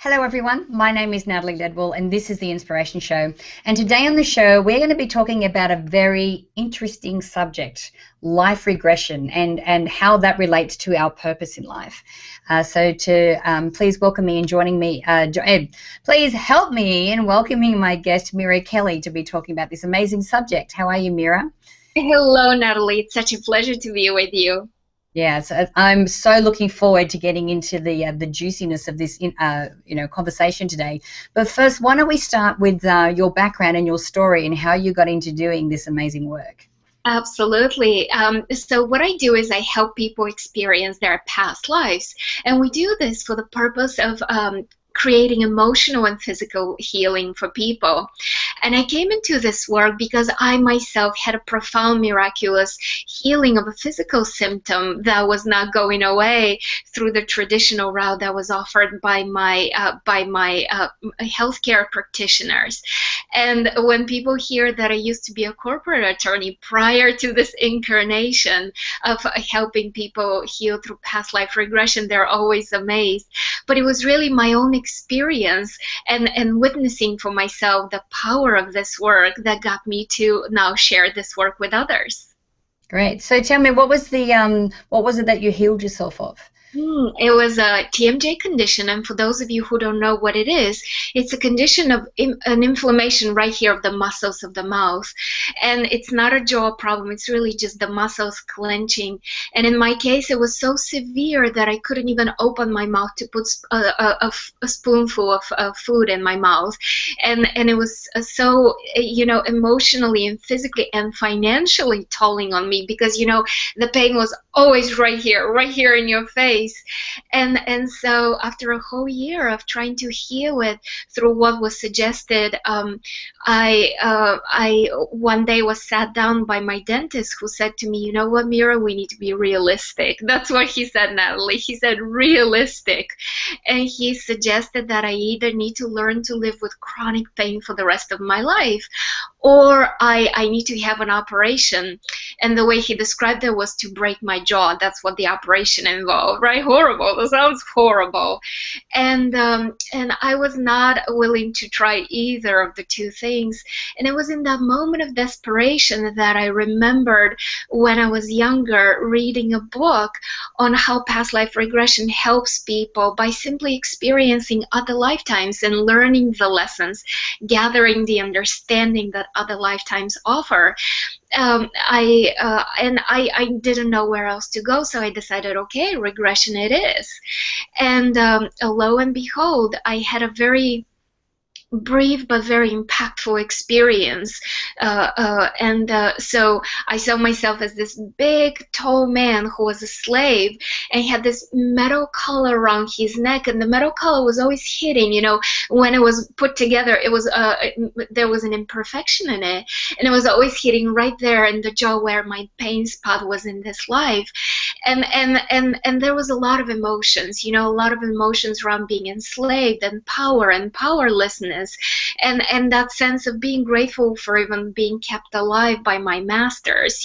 Hello, everyone. My name is Natalie Ledwell, and this is the Inspiration Show. And today on the show, we're going to be talking about a very interesting subject, life regression, and how that relates to our purpose in life. Please welcome me and joining me, please help me in welcoming my guest, Mira Kelley, to be talking about this amazing subject. How are you, Mira? Hello, Natalie. It's such a pleasure to be with you. Yeah, so I'm so looking forward to getting into the juiciness of this conversation today. But first, why don't we start with your background and your story and how you got into doing this amazing work? Absolutely. So what I do is I help people experience their past lives. And we do this for the purpose of creating emotional and physical healing for people. And I came into this work because I myself had a profound miraculous healing of a physical symptom that was not going away through the traditional route that was offered by my healthcare practitioners. And when people hear that I used to be a corporate attorney prior to this incarnation of helping people heal through past life regression, they're always amazed. But it was really my own experience and witnessing for myself the power of this work that got me to now share this work with others. Great. So tell me, what was it that you healed yourself of? It was a TMJ condition, and for those of you who don't know what it is, it's a condition of an inflammation right here of the muscles of the mouth. And it's not a jaw problem, it's really just the muscles clenching. And in my case, it was so severe that I couldn't even open my mouth to put a spoonful of food in my mouth. And it was so, emotionally and physically and financially tolling on me because, the pain was always right here in your face. And so after a whole year of trying to heal it through what was suggested, I one day was sat down by my dentist, who said to me, "You know what, Mira, we need to be realistic." That's what he said, Natalie. He said realistic. And he suggested that I either need to learn to live with chronic pain for the rest of my life, or I need to have an operation. And the way he described it was to break my jaw. That's what the operation involved, right? Horrible. That sounds horrible. And I was not willing to try either of the two things. And it was in that moment of desperation that I remembered when I was younger reading a book on how past life regression helps people by simply experiencing other lifetimes and learning the lessons, gathering the understanding that other lifetimes offer. I didn't know where else to go, so I decided, okay, regression it is. And lo and behold, I had a very brief but very impactful experience. So I saw myself as this big, tall man who was a slave, and he had this metal collar around his neck, and the metal collar was always hitting. When it was put together, it was there was an imperfection in it, and it was always hitting right there in the jaw where my pain spot was in this life. And there was a lot of emotions, a lot of emotions around being enslaved and power and powerlessness, and that sense of being grateful for even being kept alive by my masters,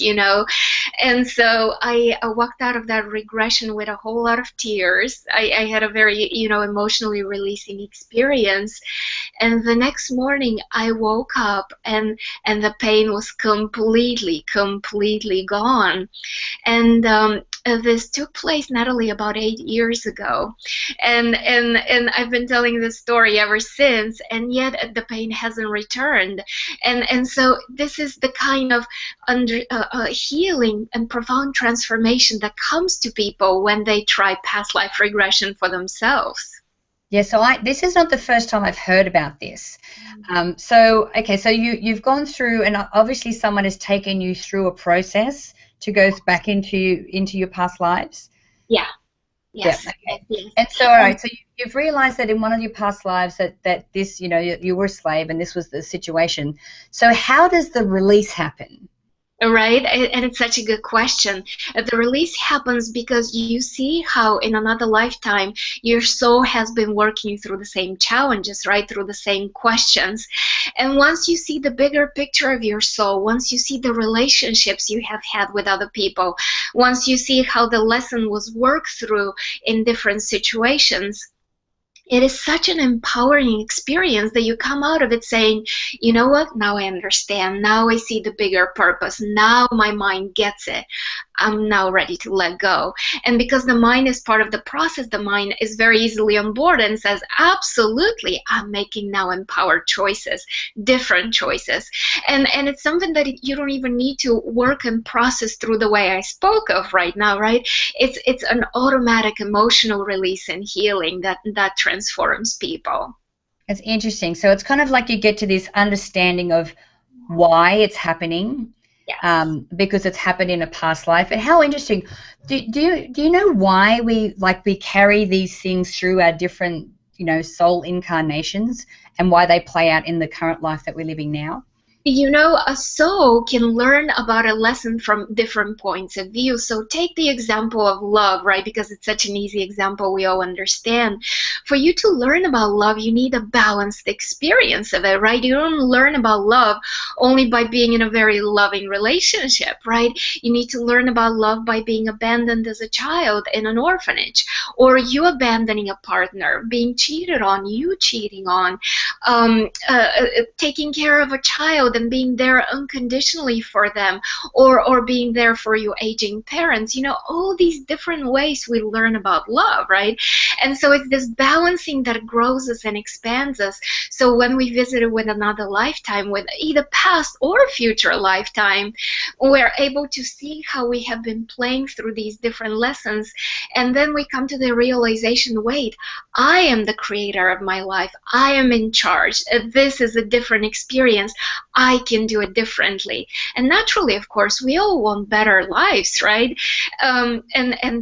And so I walked out of that regression with a whole lot of tears. I had a very, emotionally releasing experience. And the next morning I woke up and the pain was completely gone. And this took place, Natalie, about 8 years ago, and I've been telling this story ever since, and yet the pain hasn't returned. And so this is the kind of healing and profound transformation that comes to people when they try past life regression for themselves. Yeah, so this is not the first time I've heard about this. So you've gone through, and obviously someone has taken you through a process to go back into your past lives. Yeah. Yes. Yeah, okay. Yes. And so, all right, so you've realized that in one of your past lives that this, you were a slave and this was the situation. So how does the release happen? Right? And it's such a good question. The release happens because you see how in another lifetime your soul has been working through the same challenges, right? Through the same questions. And once you see the bigger picture of your soul, once you see the relationships you have had with other people, once you see how the lesson was worked through in different situations, it is such an empowering experience that you come out of it saying, you know what, now I understand. Now I see the bigger purpose. Now my mind gets it. I'm now ready to let go. And because the mind is part of the process, the mind is very easily on board and says, absolutely, I'm making now empowered choices, different choices. And it's something that you don't even need to work and process through the way I spoke of right now, right? It's an automatic emotional release and healing that transforms people. It's interesting. So it's kind of like you get to this understanding of why it's happening, Yes. because it's happened in a past life. And how interesting. Do you know why we carry these things through our different, soul incarnations, and why they play out in the current life that we're living now? You know, a soul can learn about a lesson from different points of view. So take the example of love, right? Because it's such an easy example we all understand. For you to learn about love, you need a balanced experience of it, right? You don't learn about love only by being in a very loving relationship, right? You need to learn about love by being abandoned as a child in an orphanage, or you abandoning a partner, being cheated on, you cheating on, taking care of a child and being there unconditionally for them, or being there for your aging parents. You know, all these different ways we learn about love, right? And so it's this balancing that grows us and expands us. So when we visit it with another lifetime, with either past or future lifetime, we're able to see how we have been playing through these different lessons. And then we come to the realization, wait, I am the creator of my life. I am in charge. This is a different experience. I can do it differently. And naturally, of course, we all want better lives, right? And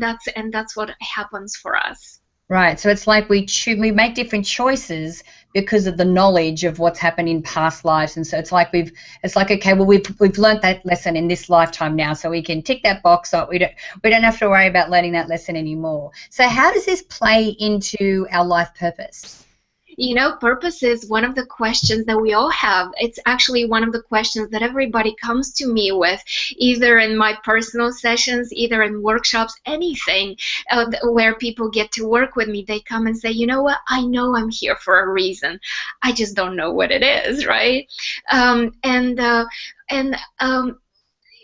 that's what happens for us. Right. So it's like we make different choices because of the knowledge of what's happened in past lives. And so it's like, okay, well, we've learned that lesson in this lifetime now, so we can tick that box off. We don't have to worry about learning that lesson anymore. So how does this play into our life purpose? You know, purpose is one of the questions that we all have. It's actually one of the questions that everybody comes to me with, either in my personal sessions, either in workshops, anything where people get to work with me. They come and say, you know what, I know I'm here for a reason. I just don't know what it is, right? And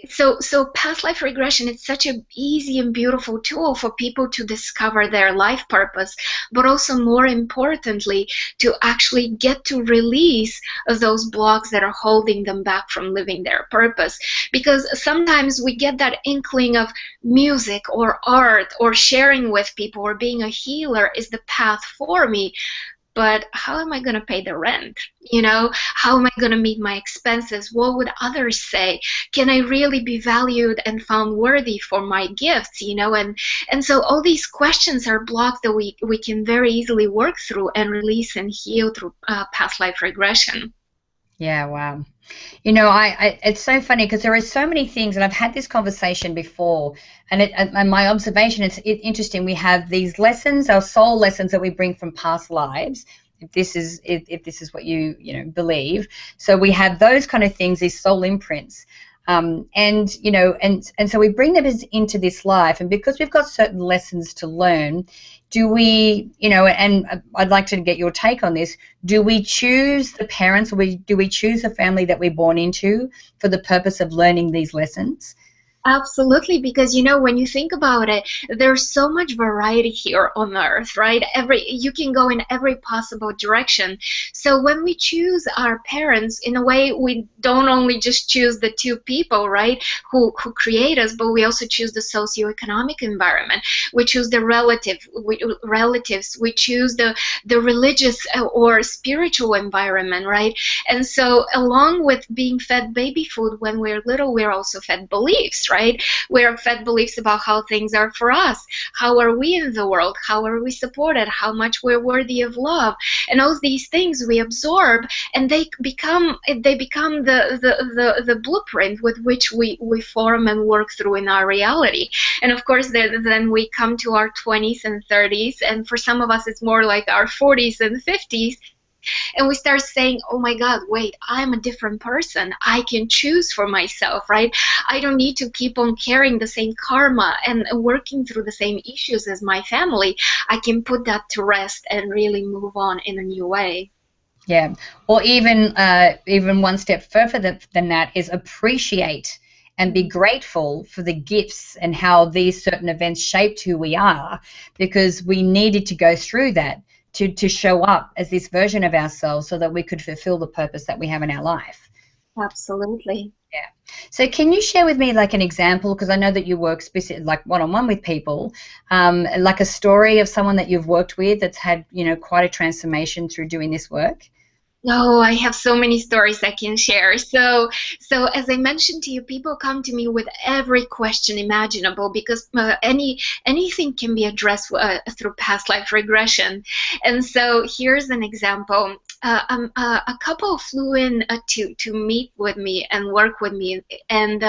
so past life regression, it's such an easy and beautiful tool for people to discover their life purpose, but also more importantly, to actually get to release those blocks that are holding them back from living their purpose. Because sometimes we get that inkling of music or art or sharing with people or being a healer is the path for me. But how am I going to pay the rent? You know, how am I going to meet my expenses? What would others say? Can I really be valued and found worthy for my gifts? You know, and so all these questions are blocks that we can very easily work through and release and heal through past life regression. Yeah, wow. It's so funny because there are so many things, and I've had this conversation before, and my observation is interesting. We have these lessons, our soul lessons that we bring from past lives. If this is what you believe, so we have those kind of things, these soul imprints, and so we bring them into this life, and because we've got certain lessons to learn, do we, and I'd like to get your take on this. Do we choose the parents, or do we choose the family that we're born into for the purpose of learning these lessons? Absolutely, because you know, when you think about it, there's so much variety here on Earth, right? You can go in every possible direction. So when we choose our parents, in a way, we don't only just choose the two people, right, who create us, but we also choose the socioeconomic environment. We choose the relatives. We choose the religious or spiritual environment, right? And so, along with being fed baby food when we're little, we're also fed beliefs, right? We're fed beliefs about how things are for us. How are we in the world? How are we supported? How much we're worthy of love? And all these things we absorb, and they become the blueprint with which we form and work through in our reality. And of course, then we come to our 20s and 30s, and for some of us, it's more like our 40s and 50s. And we start saying, oh my God, wait, I'm a different person. I can choose for myself, right? I don't need to keep on carrying the same karma and working through the same issues as my family. I can put that to rest and really move on in a new way. Yeah, or even one step further than that is appreciate and be grateful for the gifts and how these certain events shaped who we are, because we needed to go through that to show up as this version of ourselves so that we could fulfill the purpose that we have in our life. Absolutely. Yeah. So can you share with me like an example, because I know that you work specific, like one-on-one with people, like a story of someone that you've worked with that's had, quite a transformation through doing this work? Oh, I have so many stories I can share. So as I mentioned to you, people come to me with every question imaginable because anything can be addressed through past life regression. And so here's an example. A couple flew in to meet with me and work with me, and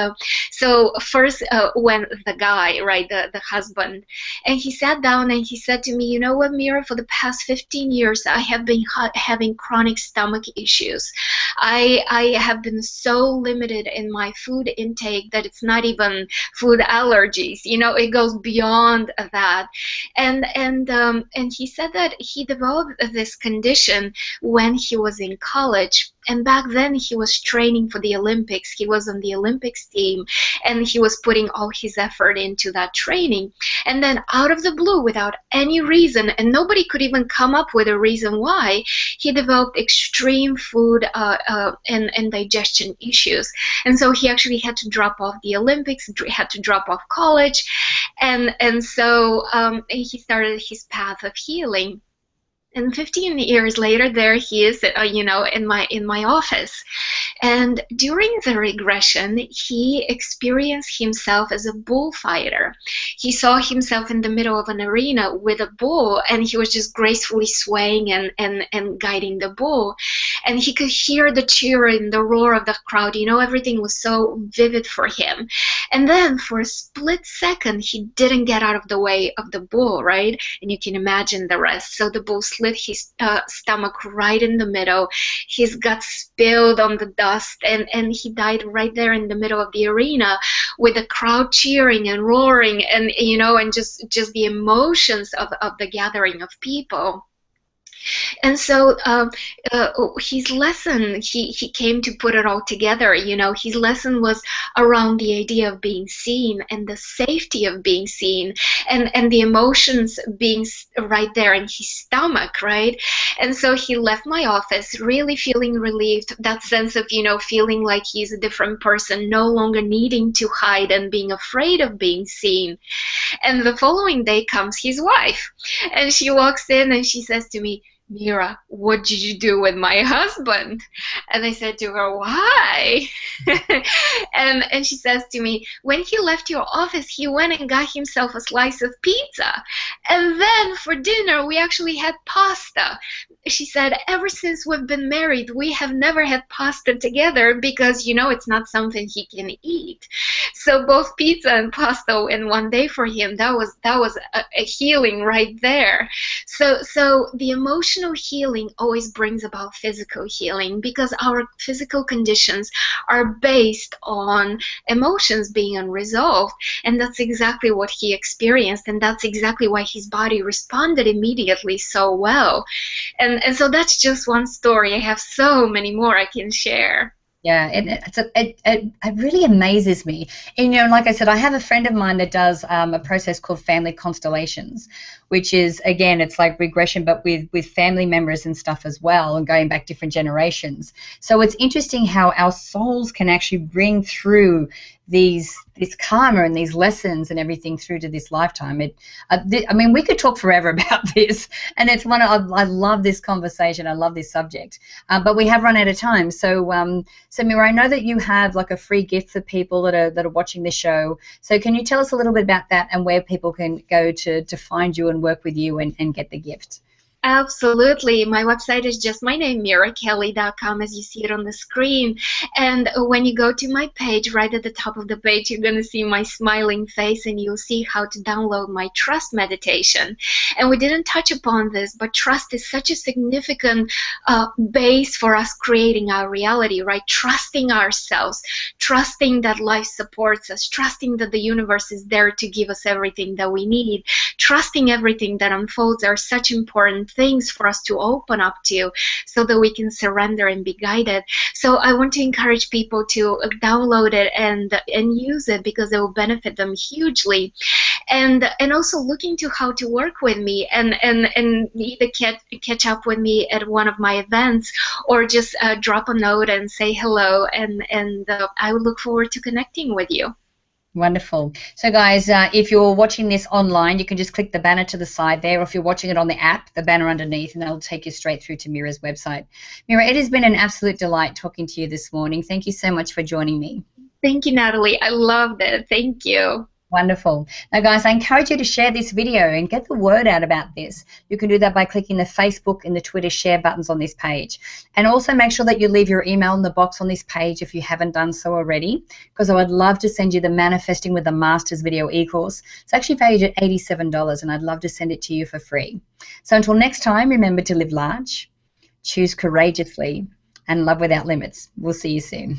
so first when the guy, right, the husband, and he sat down and he said to me, you know what, Mira, for the past 15 years, I have been having chronic stomach issues. I have been so limited in my food intake that it's not even food allergies. It goes beyond that. And he said that he developed this condition when he was in college. And back then he was training for the Olympics. He was on the Olympics team and he was putting all his effort into that training. And then out of the blue, without any reason, and nobody could even come up with a reason why, he developed extreme food and digestion issues. And so he actually had to drop off the Olympics, had to drop off college. And so he started his path of healing. And 15 years later, there he is, in my office. And during the regression, he experienced himself as a bullfighter. He saw himself in the middle of an arena with a bull, and he was just gracefully swaying and guiding the bull. And he could hear the cheering, the roar of the crowd. Everything was so vivid for him. And then for a split second, he didn't get out of the way of the bull, right? And you can imagine the rest. So the bull slit his stomach right in the middle. His guts spilled on the dust, and he died right there in the middle of the arena with the crowd cheering and roaring, and and just the emotions of the gathering of people. And so his lesson, he came to put it all together. His lesson was around the idea of being seen and the safety of being seen, and the emotions being right there in his stomach, right? And so he left my office really feeling relieved, that sense of, feeling like he's a different person, no longer needing to hide and being afraid of being seen. And the following day comes his wife, and she walks in and she says to me, Mira, what did you do with my husband? And I said to her, why? and she says to me, when he left your office, he went and got himself a slice of pizza. And then for dinner, we actually had pasta. She said, ever since we've been married, we have never had pasta together because, it's not something he can eat. So both pizza and pasta in one day for him, that was a healing right there. So the emotional healing always brings about physical healing because our physical conditions are based on emotions being unresolved. And that's exactly what he experienced. And that's exactly why his body responded immediately so well. And so that's just one story. I have so many more I can share. Yeah, it really amazes me. And, like I said, I have a friend of mine that does a process called family constellations, which is, again, it's like regression, but with family members and stuff as well, and going back different generations. So it's interesting how our souls can actually bring through this karma and these lessons and everything through to this lifetime. I mean, we could talk forever about this, and it's I love this conversation. I love this subject, but we have run out of time. So Mira, I know that you have like a free gift for people that are watching this show. So can you tell us a little bit about that and where people can go to find you and work with you and get the gift? Absolutely. My website is just my name, mirakelly.com, as you see it on the screen. And when you go to my page, right at the top of the page, you're going to see my smiling face, and you'll see how to download my trust meditation. And we didn't touch upon this, but trust is such a significant base for us creating our reality, right? Trusting ourselves, trusting that life supports us, trusting that the universe is there to give us everything that we need, trusting everything that unfolds are such important things for us to open up to so that we can surrender and be guided. So I want to encourage people to download it and use it, because it will benefit them hugely. And also look into how to work with me and either catch up with me at one of my events, or just drop a note and say hello, and I would look forward to connecting with you. Wonderful. So guys, if you're watching this online, you can just click the banner to the side there, or if you're watching it on the app, the banner underneath, and that'll take you straight through to Mira's website. Mira, it has been an absolute delight talking to you this morning. Thank you so much for joining me. Thank you, Natalie. I loved it. Thank you. Wonderful. Now, guys, I encourage you to share this video and get the word out about this. You can do that by clicking the Facebook and the Twitter share buttons on this page. And also make sure that you leave your email in the box on this page if you haven't done so already, because I would love to send you the Manifesting with the Masters video e-course. It's actually valued at $87, and I'd love to send it to you for free. So until next time, remember to live large, choose courageously, and love without limits. We'll see you soon.